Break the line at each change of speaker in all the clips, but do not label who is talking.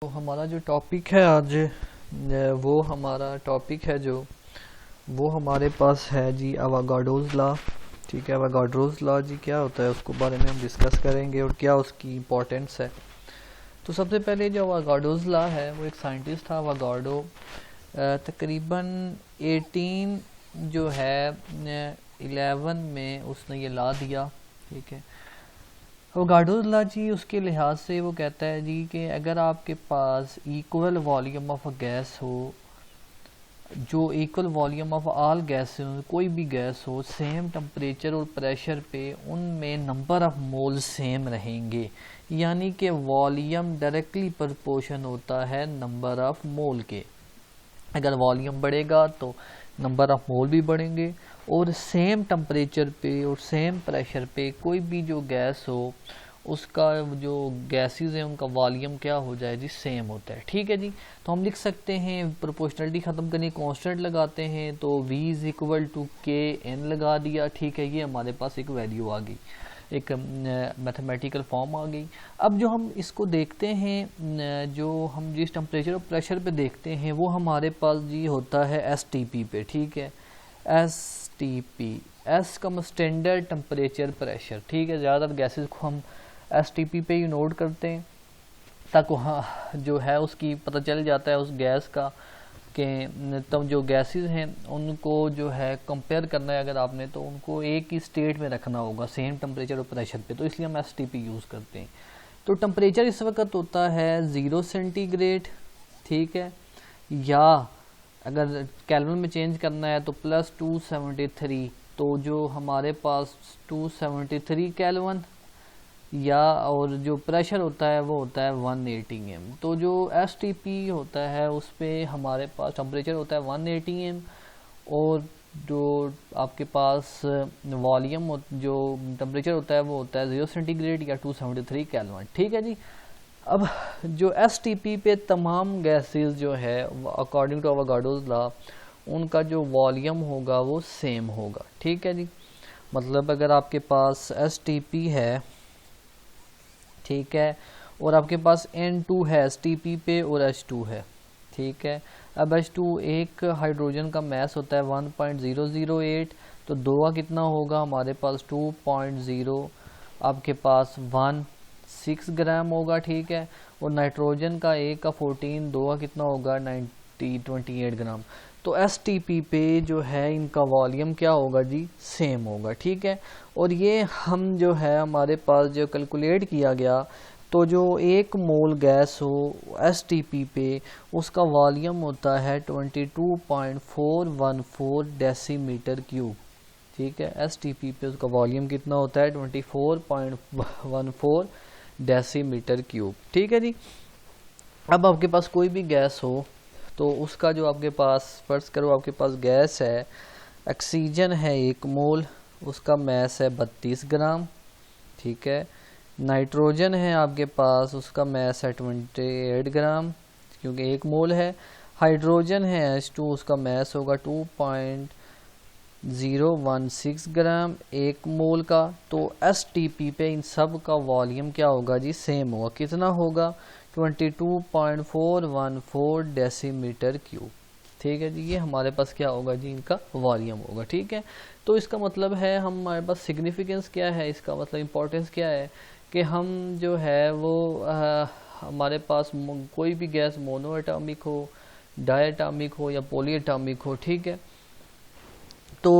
तो हमारा जो टॉपिक है आज वो हमारा टॉपिक है जो वो हमारे पास है जी अवागाडोज लॉ। ठीक है, अवागाडोज लॉ जी क्या होता है उसको बारे में हम डिस्कस करेंगे और क्या उसकी इम्पोर्टेंस है। तो सबसे पहले जो अवागाडोज लॉ है वो एक साइंटिस्ट था अवागाडो, तकरीबन 18 जो है 11 में उसने ये लॉ दिया। ठीक है, अवोगाड्रो लॉ जी उसके लिहाज से वो कहता है जी कि अगर आपके पास इक्वल वॉल्यूम ऑफ गैस हो, जो equal volume of all gas हो, कोई भी गैस हो, सेम टेम्परेचर और प्रेशर पे, उनमें नंबर ऑफ मोल सेम रहेंगे, यानी कि वॉल्यूम डायरेक्टली प्रोपोर्शन होता है नंबर ऑफ मोल के। अगर वॉल्यूम बढ़ेगा तो नंबर ऑफ मोल भी बढ़ेंगे, और सेम टेम्परेचर पे और सेम प्रेशर पे कोई भी जो गैस हो उसका जो गैसेस है उनका वॉल्यूम क्या हो जाए जी, सेम होता है। ठीक है जी, तो हम लिख सकते हैं प्रोपोर्शनलिटी ख़त्म करनी, कांस्टेंट लगाते हैं तो v इज इक्वल टू के एन लगा दिया। ठीक है, ये हमारे पास एक वैल्यू आ गई, एक मैथमेटिकल फॉर्म आ गई। अब जो हम इसको देखते हैं, जो हम जिस टेम्परेचर और प्रेशर पे देखते हैं वो हमारे पास जी होता है STP पे। ठीक है, STP, एस का स्टैंडर्ड टेम्परेचर प्रेशर। ठीक है, ज़्यादातर गैसेस को हम STP पे ही नोट करते हैं ताकि हाँ जो है उसकी पता चल जाता है उस गैस का कि तब जो गैसेस हैं उनको जो है कंपेयर करना है अगर आपने, तो उनको एक ही स्टेट में रखना होगा सेम टेम्परेचर और प्रेशर पे, तो इसलिए हम STP यूज़ करते हैं। तो टेम्परेचर इस वक्त होता है 0 सेंटीग्रेड। ठीक है, या अगर केल्विन में चेंज करना है तो प्लस 273, तो जो हमारे पास 273 केल्विन, या और जो प्रेशर होता है वो होता है 180 m। तो जो STP होता है उस पर हमारे पास टेम्परेचर होता है 180 m, और जो आपके पास वॉल्यूम जो टेम्परेचर होता है वो होता है 0 सेंटीग्रेड या 273 केल्विन। ठीक है जी, अब जो STP पे तमाम गैसेस जो है अकॉर्डिंग टू अवोगाड्रोस लॉ उनका जो वॉल्यूम होगा वो सेम होगा। ठीक है जी, मतलब अगर आपके पास STP है, ठीक है, और आपके पास N2 है STP पे और H2 है। ठीक है, अब H2 एक हाइड्रोजन का मैस होता है 1.008, तो 2 का कितना होगा हमारे पास 2.0, आपके पास 16 ग्राम होगा। ठीक है, और नाइट्रोजन का एक का 14, 2 का कितना होगा 28 ग्राम। तो STP पे जो है इनका वॉल्यूम क्या होगा जी, सेम होगा। ठीक है, और ये हम जो है हमारे पास जो कैलकुलेट किया गया, तो जो एक मोल गैस हो STP पे उसका वॉल्यूम होता है 22.414 डेसीमीटर क्यूब। ठीक है, STP पे उसका वॉल्यूम कितना होता है 24.14 डेसीमीटर क्यूब। ठीक है जी, अब आपके पास कोई भी गैस हो तो उसका जो आपके पास फर्ज करो आपके पास गैस है, ऑक्सीजन है 1 मोल, उसका मैस है 32 ग्राम। ठीक है, नाइट्रोजन है आपके पास, उसका मैस है 28 ग्राम क्योंकि 1 मोल है। हाइड्रोजन है H2, उसका मैस होगा 2.016 ग्राम 1 मोल का। तो STP पे इन सब का वॉल्यूम क्या होगा जी, सेम होगा। कितना होगा 22.414 डेसीमीटर क्यूब। ठीक है जी, ये हमारे पास क्या होगा जी, इनका वॉल्यूम होगा। ठीक है, तो इसका मतलब है हमारे पास सिग्निफिकेंस क्या है, इसका मतलब इम्पोर्टेंस क्या है कि हम जो है वो हमारे पास कोई भी गैस मोनो एटॉमिक हो, डायटॉमिक हो या पॉलीएटॉमिक हो, ठीक है, तो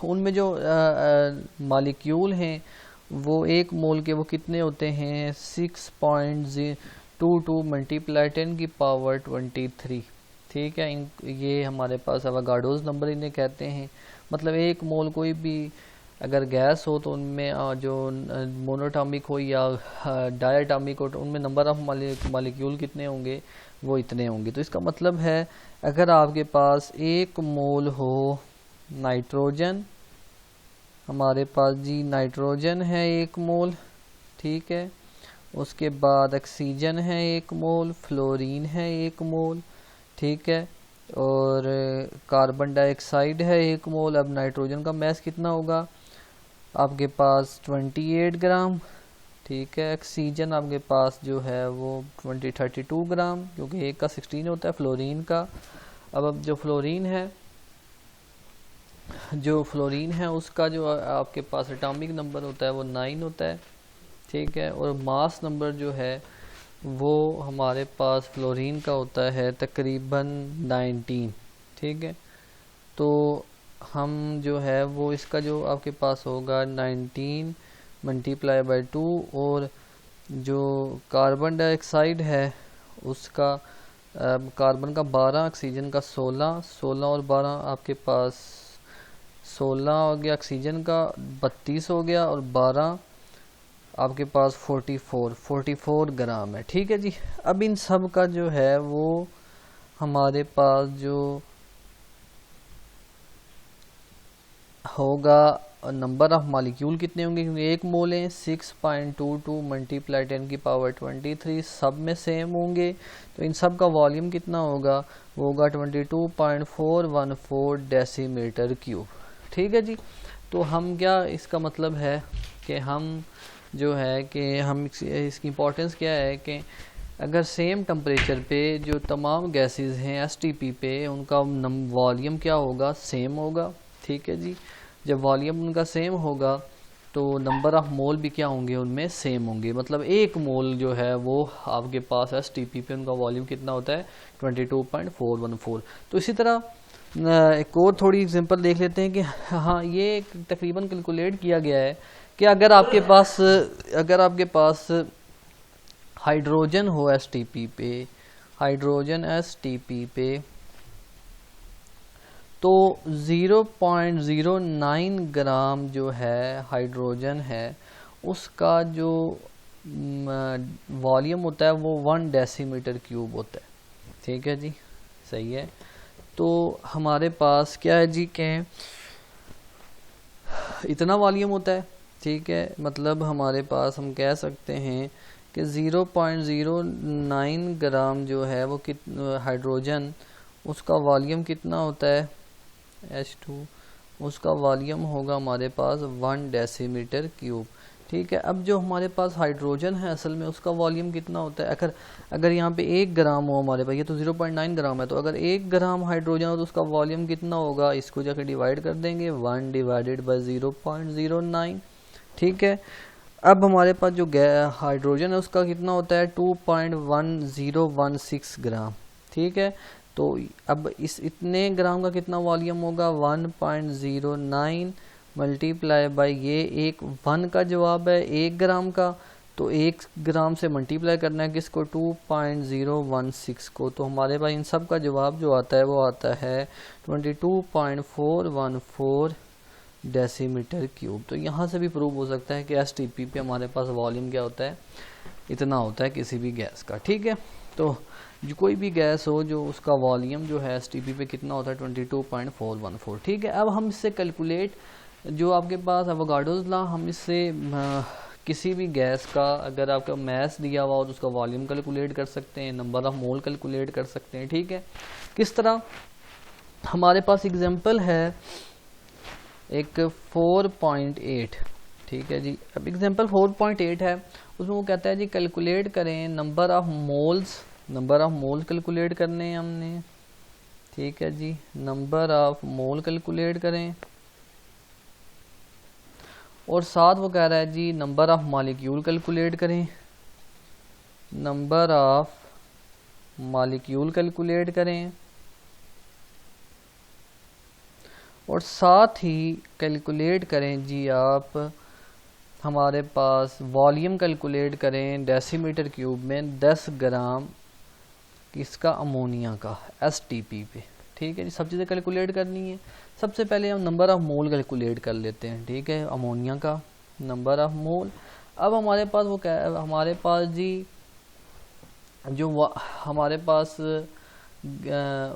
उनमें जो मालिक्यूल हैं वो 1 मोल के वो कितने होते हैं 6.22 मल्टीप्लाई 10 की पावर 23। ठीक है, ये हमारे पास अवोगाड्रोस नंबर इन्हें कहते हैं। मतलब 1 मोल कोई भी अगर गैस हो तो उनमें जो मोनोटॉमिक हो या डायटॉमिक हो तो उनमें नंबर ऑफ मालिक्यूल कितने होंगे, वो इतने होंगे। तो इसका मतलब है अगर आपके पास 1 मोल हो नाइट्रोजन, हमारे पास जी नाइट्रोजन है 1 मोल, ठीक है, उसके बाद ऑक्सीजन है 1 मोल, फ्लोरीन है 1 मोल, ठीक है, और कार्बन डाइऑक्साइड है 1 मोल। अब नाइट्रोजन का मैस कितना होगा आपके पास 28 ग्राम, ठीक है। ऑक्सीजन आपके पास जो है वो 32 ग्राम, क्योंकि एक का 16 होता है फ्लोरीन का। अब जो फ्लोरीन है उसका जो आपके पास एटॉमिक नंबर होता है वो 9 होता है, ठीक है। और मास नंबर जो है वो हमारे पास फ्लोरीन का होता है तकरीबन 19, ठीक है। तो हम जो है वो इसका जो आपके पास होगा 19 मल्टीप्लाई बाई 2, और जो कार्बन डाइऑक्साइड है उसका कार्बन का 12, ऑक्सीजन का 16 और 12 आपके पास 16 हो गया, ऑक्सीजन का 32 हो गया, और 12 आपके पास 44 ग्राम है, ठीक है जी। अब इन सब का जो है वो हमारे पास जो होगा नंबर ऑफ मॉलिक्यूल कितने होंगे, क्योंकि एक मोल है 6.22 मल्टीप्लाई 10 की पावर 23 सब में सेम होंगे। तो इन सब का वॉल्यूम कितना होगा, वो होगा 22.414 डेसीमीटर क्यूब, ठीक है जी। तो हम क्या, इसका मतलब है कि हम जो है कि हम इसकी इम्पोर्टेंस क्या है कि अगर सेम टेम्परेचर पे जो तमाम गैसेस हैं STP पे, उनका वॉल्यूम क्या होगा, सेम होगा, ठीक है जी। जब वॉल्यूम उनका सेम होगा तो नंबर ऑफ मोल भी क्या होंगे, उनमें सेम होंगे। मतलब एक मोल जो है वो आपके पास STP पे उनका वॉल्यूम कितना होता है 22.414। तो इसी तरह एक और थोड़ी एग्जांपल देख लेते हैं कि हाँ ये तकरीबन कैलकुलेट किया गया है कि अगर आपके पास हाइड्रोजन हो STP पे तो 0.09 ग्राम जो है हाइड्रोजन है उसका जो वॉल्यूम होता है वो 1 डेसीमीटर क्यूब होता है, ठीक है जी, सही है। तो हमारे पास क्या है जी कि इतना वॉल्यूम होता है, ठीक है। मतलब हमारे पास हम कह सकते हैं कि 0.09 ग्राम जो है वो हाइड्रोजन, उसका वॉल्यूम कितना होता है H2, उसका वॉल्यूम होगा हमारे पास 1 डेसीमीटर क्यूब, ठीक है। अब जो हमारे पास हाइड्रोजन है असल में उसका वॉल्यूम कितना होता है, अगर यहाँ पे 1 ग्राम हो हमारे पास, ये तो 0.9 ग्राम है, तो अगर 1 ग्राम हाइड्रोजन हो तो उसका वॉल्यूम कितना होगा, इसको जाकर डिवाइड कर देंगे 1 डिवाइडेड बाई 0.09, ठीक है। अब हमारे पास जो हाइड्रोजन है उसका कितना होता है 2.1016 ग्राम, ठीक है। तो अब इस इतने ग्राम का कितना वॉल्यूम होगा 1.09 मल्टीप्लाई बाई ये एक 1 का जवाब है 1 ग्राम का, तो 1 ग्राम से मल्टीप्लाई करना है किसको 2.016 को। तो हमारे पास इन सब का जवाब जो आता है वो आता है 22.414 डेसीमीटर क्यूब। तो यहाँ से भी प्रूव हो सकता है कि STP पे हमारे पास वॉल्यूम क्या होता है, इतना होता है किसी भी गैस का, ठीक है। तो जो कोई भी गैस हो जो उसका वॉल्यूम जो है STP पे कितना होता है 22.414, ठीक है। अब हम इससे कैलकुलेट जो आपके पास एवोगाड्रोस लॉ, हम इससे किसी भी गैस का अगर आपका मास दिया हुआ हो तो उसका वॉल्यूम कैलकुलेट कर सकते हैं, नंबर ऑफ मोल कैलकुलेट कर सकते हैं, ठीक है। किस तरह, हमारे पास एग्जांपल है एक 4.8, ठीक है जी। अब एग्जांपल 4.8 है, उसमें वो कहता है जी कैलकुलेट करें नंबर ऑफ मोल्स कैलकुलेट करने हैं हमने, ठीक है जी। नंबर ऑफ मोल कैलकुलेट करें, और साथ वो कह रहा है जी नंबर ऑफ मॉलिक्यूल कैलकुलेट करें, नंबर ऑफ मॉलिक्यूल कैलकुलेट करें, और साथ ही कैलकुलेट करें जी आप हमारे पास वॉल्यूम कैलकुलेट करें डेसीमीटर क्यूब में 10 ग्राम किसका, अमोनिया का STP पे, ठीक है जी। सब चीज़ें कैलकुलेट करनी है। सबसे पहले हम नंबर ऑफ मोल कैलकुलेट कर लेते हैं, ठीक है, अमोनिया का नंबर ऑफ मोल। अब हमारे पास वो क्या है, हमारे पास जी जो हमारे पास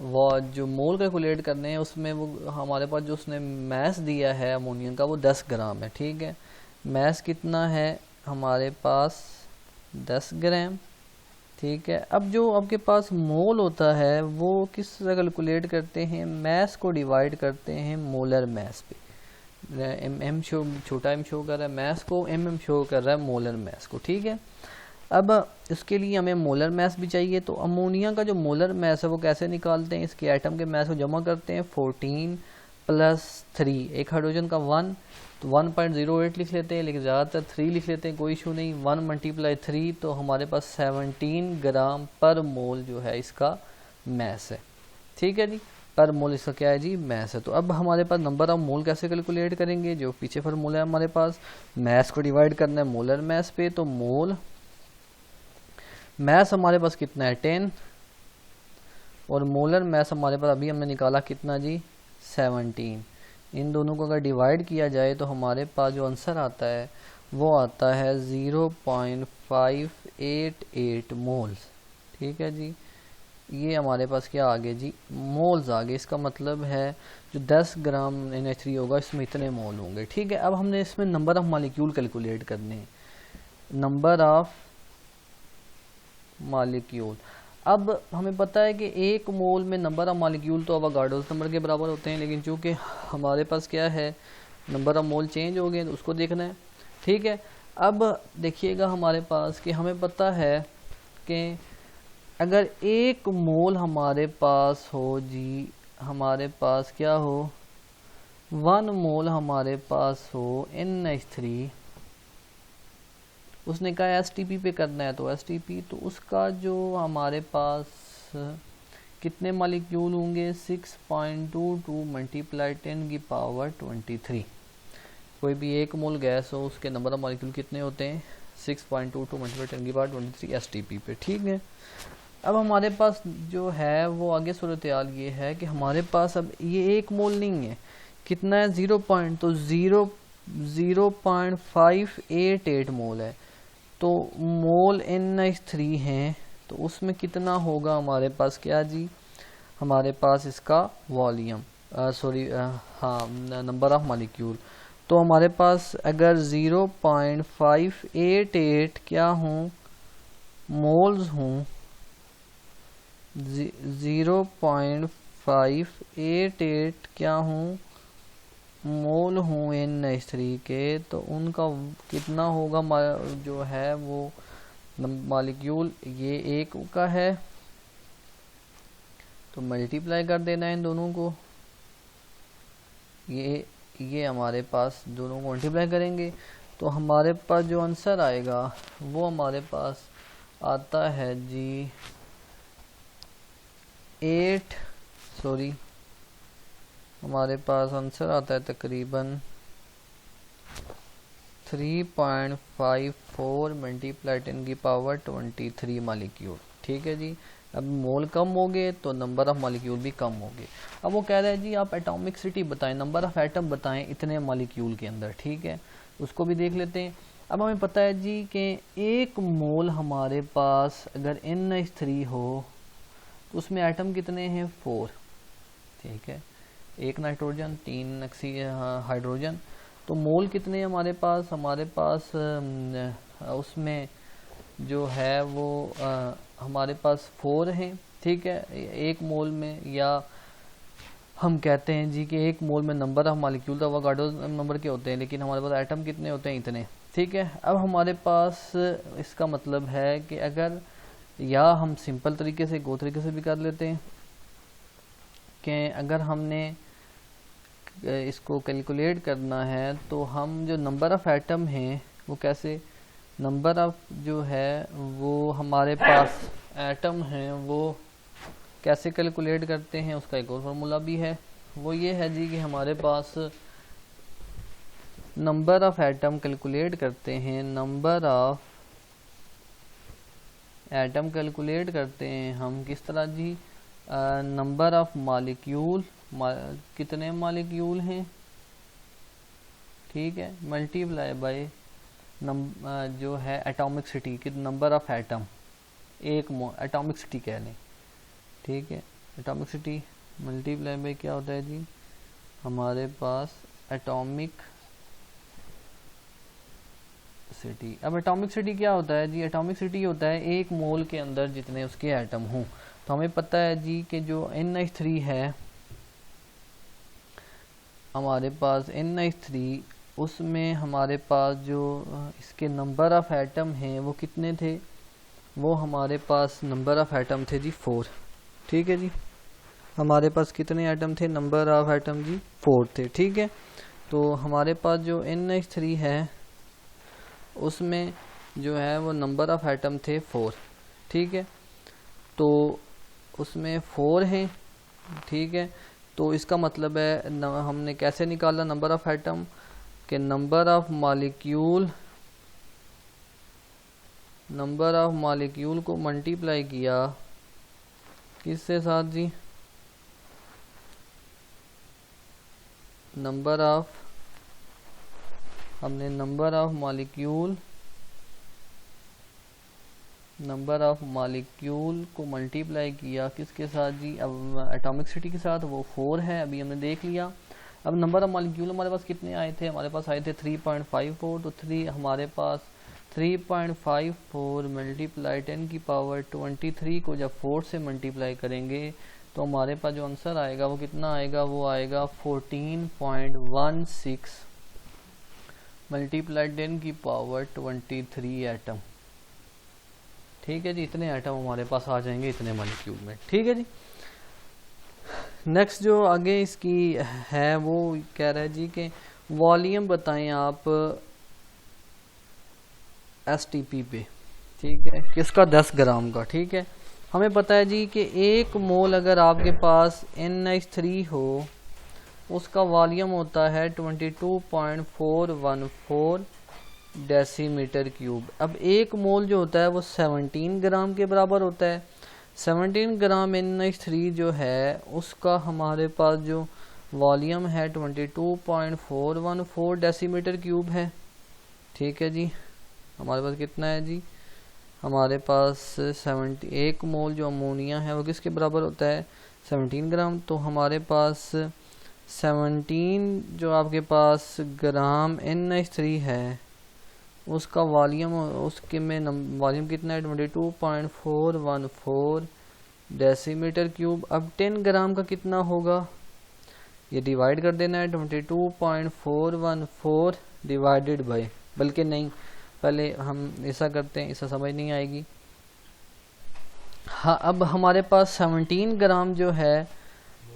वो जो मोल कैलकुलेट करने हैं उसमें वो हमारे पास जो उसने मास दिया है अमोनिया का वो 10 ग्राम है, ठीक है। मास कितना है हमारे पास 10 ग्राम, ठीक है। अब जो आपके पास मोल होता है वो किस तरह कैलकुलेट करते हैं, मास को डिवाइड करते हैं मोलर मास पे। एम शो, छोटा एम शो कर रहा है, मैस को एम शो कर रहा है मोलर मैस को, ठीक है। अब इसके लिए हमें मोलर मैस भी चाहिए, तो अमोनिया का जो मोलर मैस है वो कैसे निकालते हैं, इसके एटम के मैस को जमा करते हैं 14 + 3, एक हाइड्रोजन का 1, तो 1.08 लिख लेते हैं, लेकिन ज़्यादातर 3 लिख लेते हैं, कोई इशू नहीं। 1 × 3, तो हमारे पास 17 ग्राम पर मोल जो है इसका मैस है, ठीक है जी, पर मोल इसका क्या है जी, मैस है। तो अब हमारे पास नंबर ऑफ मोल कैसे कैलकुलेट करेंगे, जो पीछे फार्मूला है हमारे पास, मैस को डिवाइड करना है मोलर मैस पे, तो मोल मैस हमारे पास कितना है 10, और मोलर मैस हमारे पास अभी हमने निकाला कितना जी 17। इन दोनों को अगर डिवाइड किया जाए तो हमारे पास जो आंसर आता है वो आता है 0.588 मोल्स, ठीक है जी। ये हमारे पास क्या आ गए जी, मोल्स आ गए। इसका मतलब है जो 10 ग्राम NH3 होगा इसमें इतने मोल होंगे, ठीक है। अब हमने इसमें नंबर ऑफ मॉलिक्यूल कैलकुलेट करने हैं, नंबर ऑफ मॉलिक्यूल। अब हमें पता है कि एक मोल में नंबर ऑफ मॉलिक्यूल तो अवोगाड्रोस नंबर के बराबर होते हैं, लेकिन चूंकि हमारे पास क्या है नंबर ऑफ मोल चेंज हो गए तो उसको देखना है, ठीक है। अब देखिएगा हमारे पास कि हमें पता है कि अगर एक मोल हमारे पास हो जी, हमारे पास क्या हो 1 मोल हमारे पास हो NH3, उसने कहा STP पे करना है तो STP, तो उसका जो हमारे पास कितने मॉलिक्यूल होंगे 6.22 × 10⁻23। कोई भी एक मोल गैस हो उसके नंबर ऑफ मॉलिक्यूल कितने होते हैं 6.22 × 10⁻23 STP पे, ठीक है। अब हमारे पास जो है वो आगे सूरत हाल ये है कि हमारे पास अब ये एक मोल नहीं है, कितना है 0.588 मोल है, तो मोल NH3 हैं, तो उसमें कितना होगा हमारे पास क्या जी, हमारे पास इसका वॉल्यूम हाँ नंबर ऑफ मॉलिक्यूल। तो हमारे पास अगर 0.588 क्या हों मोल्स हों, 0.588 क्या हों मोल हों NH3 के, तो उनका कितना होगा जो है वो मॉलिक्यूल, ये एक का है तो मल्टीप्लाई कर देना है इन दोनों को, ये हमारे पास दोनों को मल्टीप्लाई करेंगे तो हमारे पास जो आंसर आएगा वो हमारे पास आता है जी हमारे पास आंसर आता है तकरीबन 3.54 × 10⁻23 मॉलिक्यूल, ठीक है जी। अब मोल कम हो गए तो नंबर ऑफ मॉलिक्यूल भी कम हो गए। अब वो कह रहा है जी आप एटॉमिक सिटी बताएं, नंबर ऑफ एटम बताएं इतने मॉलिक्यूल के अंदर, ठीक है, उसको भी देख लेते हैं। अब हमें पता है जी कि एक मोल हमारे पास अगर NH3 हो तो उसमें एटम कितने हैं 4, ठीक है, एक नाइट्रोजन 3 हाइड्रोजन, तो मोल कितने हमारे पास उसमें जो है वो हमारे पास 4 हैं, ठीक है, एक मोल में, या हम कहते हैं जी कि एक मोल में नंबर ऑफ मॉलिक्यूल तो अवोगाड्रो नंबर के होते हैं, लेकिन हमारे पास एटम कितने होते हैं इतने, ठीक है। अब हमारे पास इसका मतलब है कि अगर या हम सिंपल तरीके से गो तरीके से भी कर लेते हैं कि अगर हमने इसको कैलकुलेट करना है तो हम जो नंबर ऑफ एटम हैं वो कैसे, नंबर ऑफ जो है वो हमारे पास एटम हैं वो कैसे कैलकुलेट करते हैं, उसका एक और फार्मूला भी है, वो ये है जी कि हमारे पास नंबर ऑफ एटम कैलकुलेट करते हैं, नंबर ऑफ एटम कैलकुलेट करते हैं हम किस तरह जी, नंबर ऑफ मॉलिक्यूल, कितने मॉलिक्यूल हैं, ठीक है, मल्टीप्लाई बाय जो है एटॉमिक सिटी कि नंबर ऑफ एटम, एक एटॉमिक सिटी कह लें, ठीक है, एटॉमिक सिटी मल्टीप्लाई बाय क्या होता है जी हमारे पास एटॉमिक सिटी। अब एटॉमिक सिटी क्या होता है जी, एटॉमिक सिटी होता है एक मोल के अंदर जितने उसके एटम हों। तो हमें पता है जी कि जो NH3 है हमारे पास NH3, उसमें हमारे पास जो इसके नंबर ऑफ़ एटम हैं वो कितने थे, वो हमारे पास नंबर ऑफ़ एटम थे जी 4। ठीक है जी, हमारे पास कितने एटम थे, नंबर ऑफ़ एटम जी 4 थे। ठीक है, तो हमारे पास जो NH3 है उसमें जो है वो नंबर ऑफ़ एटम थे 4। ठीक है, तो उसमें 4 हैं। ठीक है, तो इसका मतलब है हमने कैसे निकाला नंबर ऑफ़ एटम के नंबर ऑफ़ मॉलिक्यूल को मल्टीप्लाई किया किससे साथ जी, हमने नंबर ऑफ़ मॉलिक्यूल को मल्टीप्लाई किया किसके साथ जी, अब एटॉमिक सिटी के साथ, वो 4 है, अभी हमने देख लिया। अब नंबर ऑफ़ मॉलिक्यूल हमारे पास कितने आए थे, हमारे पास आए थे 3.54, तो 3 हमारे पास 3.54 मल्टीप्लाई 10 की पावर 23 को जब 4 से मल्टीप्लाई करेंगे तो हमारे पास जो आंसर आएगा वो कितना आएगा, वो आएगा 14.16 मल्टीप्लाई 10 की पावर 23 एटम। ठीक है जी, इतने एटम हमारे पास आ जाएंगे इतने मॉलिक्यूल में। ठीक है जी, नेक्स्ट जो आगे इसकी है वो कह रहा है जी कि वॉल्यूम बताएं आप STP पे। ठीक है, किसका, 10 ग्राम का। ठीक है, हमें पता है जी कि 1 मोल अगर आपके पास NH3 हो उसका वॉल्यूम होता है 22.414 डेसीमीटर क्यूब। अब 1 मोल जो होता है वो 17 ग्राम के बराबर होता है। 17 ग्राम NH3 जो है उसका हमारे पास जो वॉल्यूम है 22.414 डेसीमीटर क्यूब है। ठीक है जी, हमारे पास कितना है जी, हमारे पास 1 मोल जो अमोनिया है वो किसके बराबर होता है, 17 ग्राम। तो हमारे पास 17 जो आपके पास ग्राम NH3 है उसका वॉल्यूम, उसके में वॉल्यूम कितना है 22.414 डेसीमीटर क्यूब। अब 10 ग्राम का कितना होगा, ये डिवाइड कर देना है 22.414 डिवाइडेड बाय, बल्कि नहीं पहले हम ऐसा करते हैं, ऐसा समझ नहीं आएगी। हाँ, अब हमारे पास 17 ग्राम जो है,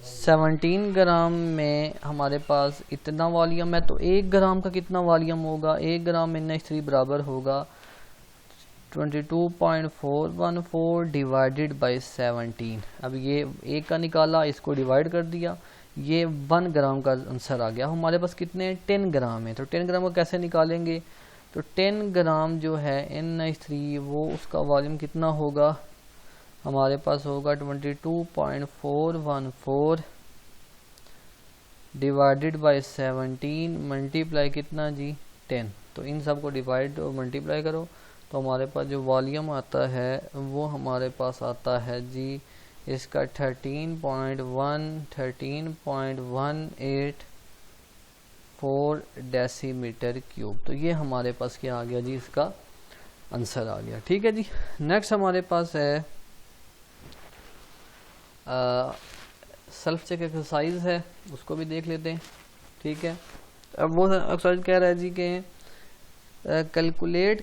17 ग्राम में हमारे पास इतना वॉल्यूम है, तो 1 ग्राम का कितना वॉल्यूम होगा, 1 ग्राम NH3 बराबर होगा 22.414 डिवाइडेड बाय 17। अब ये 1 का निकाला, इसको डिवाइड कर दिया, ये 1 ग्राम का आंसर आ गया। हमारे पास कितने 10 ग्राम है, तो 10 ग्राम को कैसे निकालेंगे, तो 10 ग्राम जो है NH3 वो उसका वॉल्यूम कितना होगा, हमारे पास होगा 22.414 डिवाइडेड बाय 17 मल्टीप्लाई कितना जी 10। तो इन सब को डिवाइड और मल्टीप्लाई करो तो हमारे पास जो वॉल्यूम आता है वो हमारे पास आता है जी इसका 13.184 डेसीमीटर क्यूब। तो ये हमारे पास क्या आ गया जी, इसका आंसर आ गया। ठीक है जी, नेक्स्ट हमारे पास है सेल्फ चेक एक्सरसाइज है, उसको भी देख लेते हैं। ठीक है, अब वो एक्सरसाइज कह रहा है जी कि कैलकुलेट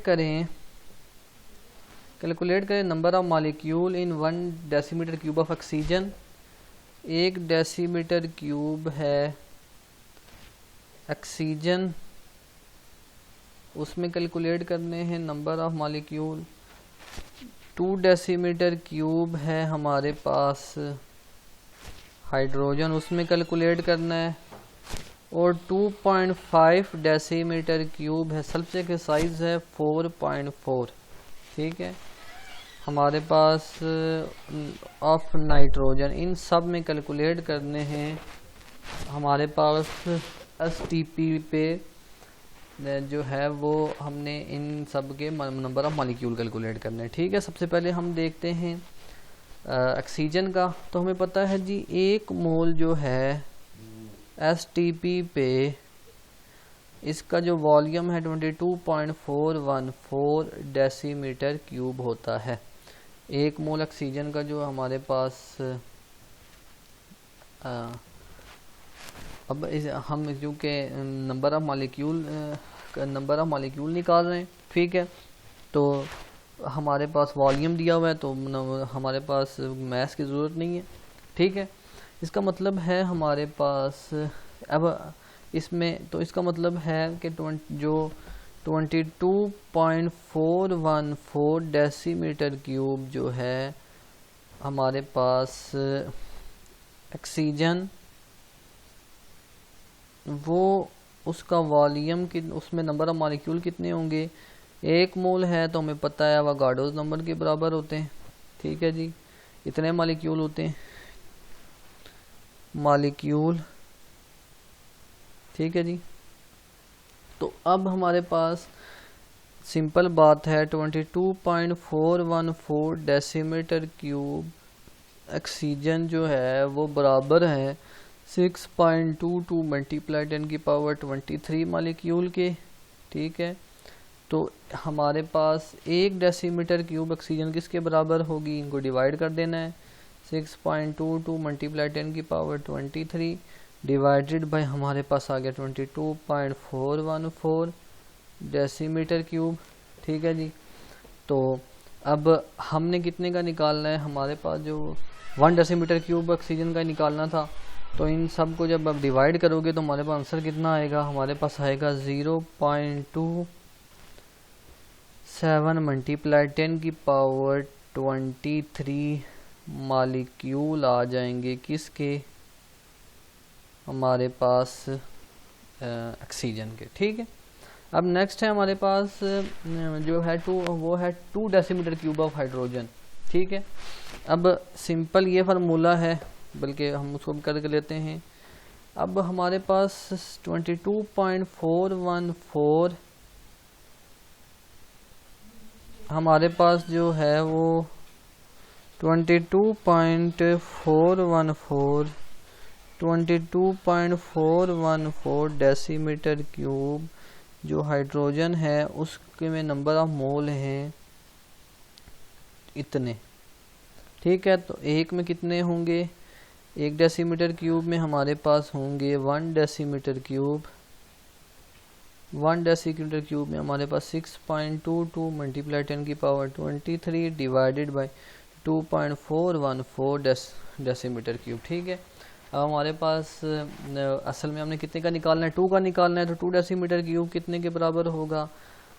करें number of molecule in 1 decimetre cube of oxygen. 1 decimetre cube है ऑक्सीजन, उसमें कैलकुलेट करने हैं number of molecule. 2 decimetre cube है हमारे पास हाइड्रोजन, उसमें कैलकुलेट करना है। और 2.5 डेसीमीटर क्यूब है सल्फर के साइज है 4.4। ठीक है, हमारे पास ऑफ नाइट्रोजन, इन सब में कैलकुलेट करने हैं। हमारे पास STP पे जो है वो हमने इन सब के नंबर ऑफ मॉलिक्यूल कैलकुलेट करने हैं। ठीक है, सबसे पहले हम देखते हैं ऑक्सीजन का। तो हमें पता है जी 1 मोल जो है STP पे इसका जो वॉल्यूम है 22.414 डेसीमीटर क्यूब होता है। 1 मोल ऑक्सीजन का जो हमारे पास अब हम क्योंकि नंबर ऑफ मॉलिक्यूल निकाल रहे हैं, ठीक है, तो हमारे पास वॉल्यूम दिया हुआ है तो हमारे पास मैस की ज़रूरत नहीं है, ठीक है। इसका मतलब है हमारे पास अब इसमें, तो इसका मतलब है कि जो 22.414 डेसीमीटर क्यूब जो है हमारे पास ऑक्सीजन, वो उसका वॉल्यूम कि उसमें नंबर ऑफ मॉलिक्यूल कितने होंगे, 1 मोल है तो हमें पता है अवागाड्रोस नंबर के बराबर होते हैं, ठीक है जी। इतने मॉलिक्यूल होते हैं मॉलिक्यूल, ठीक है जी। तो अब हमारे पास सिंपल बात है 22.414 डेसीमीटर क्यूब ऑक्सीजन जो है वो बराबर है 6.22 मल्टीप्लाई 10⁻23 मॉलिक्यूल के, ठीक है। तो हमारे पास 1 डेसीमीटर क्यूब ऑक्सीजन किसके बराबर होगी, इनको डिवाइड कर देना है, 6.22 मल्टीप्लाई 10⁻23 डिवाइडेड बाय हमारे पास आ गया 22.414 डेसीमीटर क्यूब, ठीक है जी। तो अब हमने कितने का निकालना है, हमारे पास जो 1 डेसीमीटर क्यूब ऑक्सीजन का निकालना था, तो इन सब को जब आप डिवाइड करोगे तो हमारे पास आंसर कितना आएगा, हमारे पास आएगा 0.27 मल्टीप्लाई 10⁻23 मॉलिक्यूल आ जाएंगे किसके, हमारे पास ऑक्सीजन के, ठीक है। अब नेक्स्ट है हमारे पास जो है वो है 2 डेसीमीटर क्यूब ऑफ हाइड्रोजन, ठीक है। अब सिंपल ये फार्मूला है, बल्कि हम उसको भी करके लेते हैं। अब हमारे पास 22.414 हमारे पास जो है वो 22.414 डेसीमीटर क्यूब जो हाइड्रोजन है उसके में नंबर ऑफ मोल हैं इतने, ठीक है। तो एक में कितने होंगे, 1 डेसीमीटर क्यूब में हमारे पास होंगे 1 डेसीमीटर क्यूब, 1 डेसीमीटर क्यूब में हमारे पास 6.22 multiply 10⁻23 divided by 2.414 decimetre cube, ठीक है। अब हमारे पास असल में हमने कितने का निकालना है, 2 का निकालना है, तो 2 डेसीमीटर क्यूब कितने के बराबर होगा,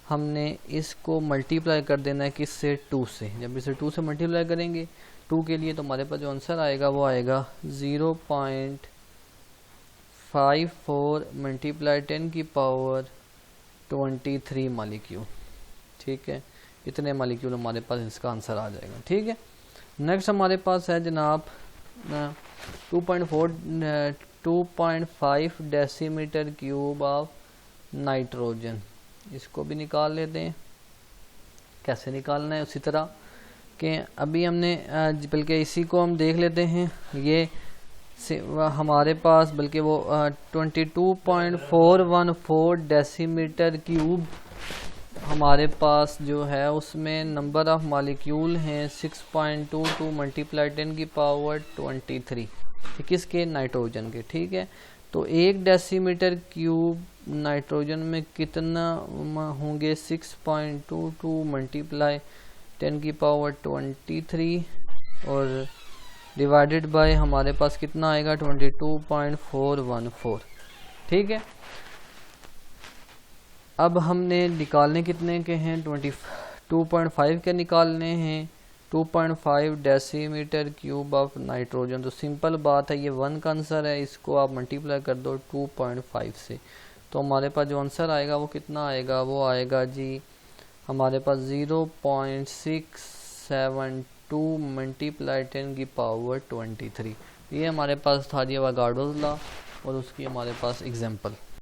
हमने इसको मल्टीप्लाई कर देना है किससे, 2 से। जब इसे 2 से मल्टीप्लाई करेंगे 2 के लिए, तो हमारे पास जो आंसर आएगा वो आएगा 0.54 मल्टीप्लाई 10⁻23 मॉलिक्यूल, ठीक है। इतने मॉलिक्यूल हमारे पास इसका आंसर आ जाएगा, ठीक है। नेक्स्ट हमारे पास है जनाब 2.5 डेसीमीटर क्यूब ऑफ नाइट्रोजन, इसको भी निकाल लेते हैं। कैसे निकालना है, उसी तरह कि अभी हमने बल्कि इसी को हम देख लेते हैं। ये हमारे पास बल्कि वो 22.414 डेसीमीटर क्यूब हमारे पास जो है उसमें नंबर ऑफ मॉलिक्यूल हैं 6.22 मल्टीप्लाई 10⁻23, किसके, नाइट्रोजन के, ठीक है। तो 1 डेसीमीटर क्यूब नाइट्रोजन में कितना होंगे, 6.22 मल्टीप्लाई 10⁻23 और डिवाइडेड बाय हमारे पास कितना आएगा 22.414, ठीक है। अब हमने निकालने कितने के हैं, 2.5 के निकालने हैं, 2.5 डेसीमीटर क्यूब ऑफ नाइट्रोजन। तो सिंपल बात है, ये 1 का आंसर है, इसको आप मल्टीप्लाई कर दो 2.5 से, तो हमारे पास जो आंसर आएगा वो कितना आएगा, वो आएगा जी हमारे पास 0.672 मल्टीप्लाई 10⁻23। ये हमारे पास था जी अवागाड्रोस लॉ और उसकी हमारे पास एग्जांपल।